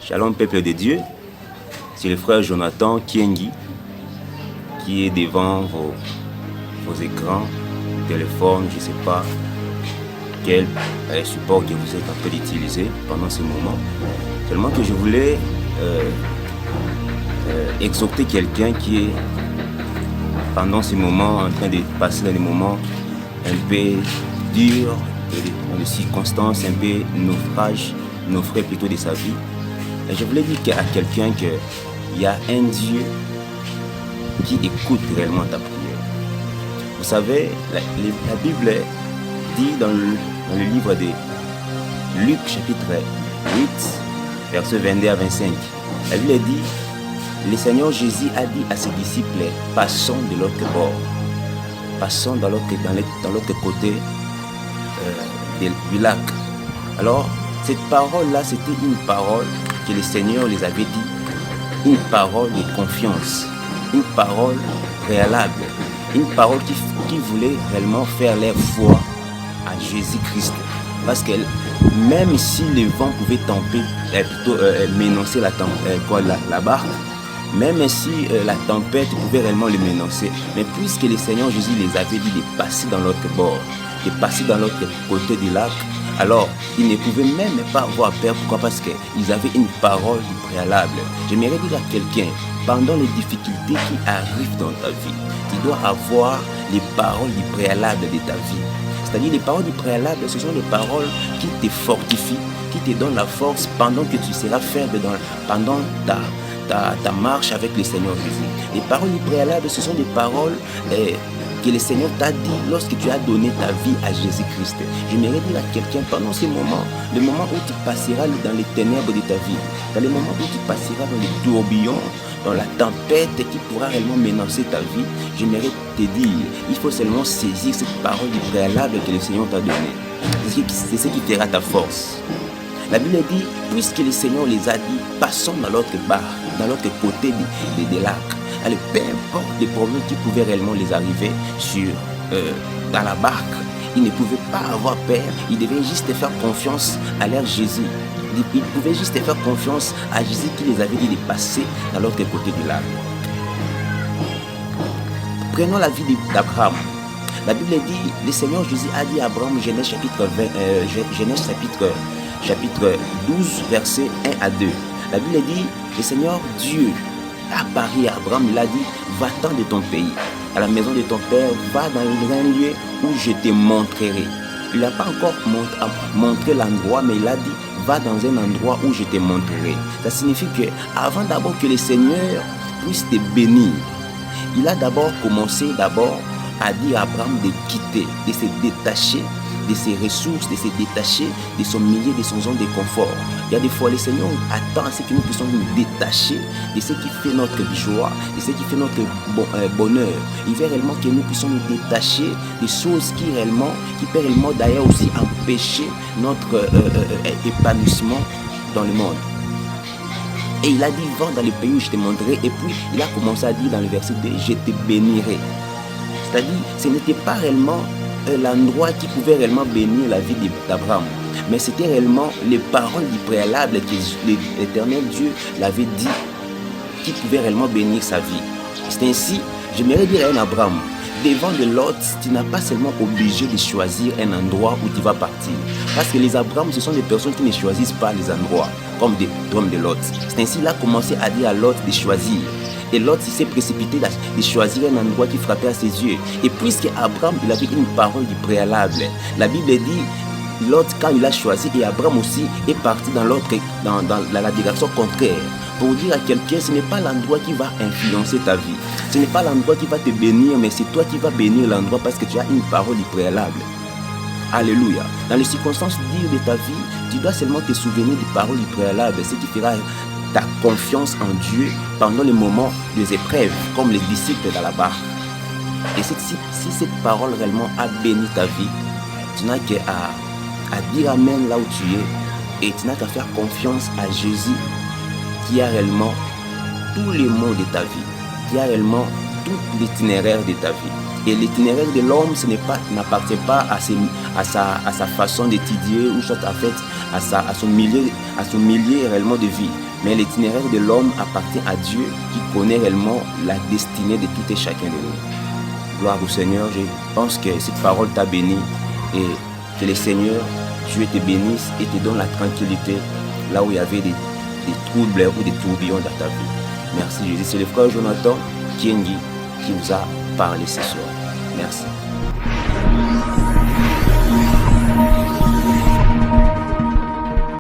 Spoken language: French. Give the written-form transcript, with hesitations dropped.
Shalom peuple de Dieu, c'est le frère Jonathan Kiengi qui est devant vos écrans, téléphone, je ne sais pas quel support que vous êtes en train d'utiliser pendant ce moment. Seulement que je voulais exhorter quelqu'un qui est pendant ce moment en train de passer dans des moments un peu durs, dans des circonstances un peu naufrage plutôt de sa vie. Et je voulais dire à quelqu'un qu'il y a un Dieu qui écoute réellement ta prière. Vous savez, la Bible dit dans le livre de Luc chapitre 8, versets 22 à 25, la Bible dit, le Seigneur Jésus a dit à ses disciples, passons de l'autre bord, passons dans l'autre côté du lac. Alors, cette parole-là, c'était une parole que le Seigneur les avait dit, une parole de confiance, une parole préalable, une parole qui voulait réellement faire leur foi à Jésus-Christ. Parce que même si le vent pouvait menacer la barque, même si la tempête pouvait réellement les menacer, mais puisque le Seigneur Jésus les avait dit de passer dans l'autre bord, de passer dans l'autre côté du lac, alors ils ne pouvaient même pas avoir peur. Pourquoi? Parce qu'ils avaient une parole préalable. J'aimerais dire à quelqu'un, pendant les difficultés qui arrivent dans ta vie, tu dois avoir les paroles du préalable de ta vie. C'est-à-dire les paroles du préalable, ce sont les paroles qui te fortifient, qui te donnent la force pendant que tu seras faible pendant ta marche avec le Seigneur Jésus. Les paroles du préalable, ce sont des paroles que le Seigneur t'a dit lorsque tu as donné ta vie à Jésus-Christ. J'aimerais dire à quelqu'un pendant ce moment, le moment où tu passeras dans les ténèbres de ta vie, dans le moment où tu passeras dans les tourbillons, dans la tempête qui pourra réellement menacer ta vie, j'aimerais te dire, il faut seulement saisir cette parole du préalable que le Seigneur t'a donnée. C'est ce qui fera ta force. La Bible dit, puisque le Seigneur les a dit, passons dans l'autre barre, dans l'autre côté des lacs. Allez, peu importe les problèmes qui pouvaient réellement les arriver dans la barque, ils ne pouvaient pas avoir peur, ils devaient juste faire confiance à leur Jésus. Ils pouvaient juste faire confiance à Jésus qui les avait dit de passer dans l'autre côté du lac. Prenons la vie d'Abraham. La Bible dit, le Seigneur Jésus a dit à Abraham, Genèse chapitre 12, versets 1 à 2. La Bible dit, le Seigneur Dieu a parlé à Abraham, il a dit, va-t'en de ton pays, à la maison de ton père, va dans un lieu où je te montrerai. Il n'a pas encore montré l'endroit, mais il a dit, va dans un endroit où je te montrerai. Ça signifie que avant d'abord que le Seigneur puisse te bénir, il a d'abord commencé à dire à Abraham de quitter, de se détacher de ses ressources, de se détacher de son milieu, de son zone de confort. Il y a des fois, le Seigneur attend à ce que nous puissions nous détacher de ce qui fait notre joie, de ce qui fait notre bonheur. Il veut réellement que nous puissions nous détacher des choses qui peuvent réellement d'ailleurs aussi empêcher notre épanouissement dans le monde. Et il a dit, va dans le pays où je te montrerai. Et puis, il a commencé à dire dans le verset 2, je te bénirai. C'est-à-dire, ce n'était pas réellement l'endroit qui pouvait réellement bénir la vie d'Abraham, mais c'était réellement les paroles du préalable que l'Éternel Dieu l'avait dit qui pouvait réellement bénir sa vie. C'est ainsi, j'aimerais dire à un Abraham, devant de l'autre, tu n'as pas seulement obligé de choisir un endroit où tu vas partir, parce que les Abraham, ce sont des personnes qui ne choisissent pas les endroits comme des hommes de Lot. C'est ainsi qu'il a commencé à dire à Lot de choisir. Et Lot s'est précipité de choisir un endroit qui frappait à ses yeux. Et puisque Abraham, il avait une parole du préalable, la Bible dit, Lot, quand il a choisi, et Abraham aussi est parti dans la direction contraire. Pour dire à quelqu'un, ce n'est pas l'endroit qui va influencer ta vie. Ce n'est pas l'endroit qui va te bénir, mais c'est toi qui vas bénir l'endroit parce que tu as une parole du préalable. Alléluia. Dans les circonstances dures de ta vie, tu dois seulement te souvenir des paroles du préalable, ce qui fera ta confiance en Dieu pendant les moments des épreuves, comme les disciples dans la barque. Et si cette parole réellement a béni ta vie, tu n'as qu'à dire Amen là où tu es, et tu n'as qu'à faire confiance à Jésus qui a réellement tous les mots de ta vie, qui a réellement tout l'itinéraire de ta vie. Et l'itinéraire de l'homme, n'appartient pas à sa façon d'étudier ou soit en fait à son milieu réellement de vie. Mais l'itinéraire de l'homme appartient à Dieu qui connaît réellement la destinée de tout et chacun de nous. Gloire au Seigneur, je pense que cette parole t'a béni et que le Seigneur, Dieu te bénisse et te donne la tranquillité là où il y avait des troubles ou des tourbillons dans ta vie. Merci Jésus. C'est le frère Jonathan Kiengi qui vous a parlé ce soir. Merci.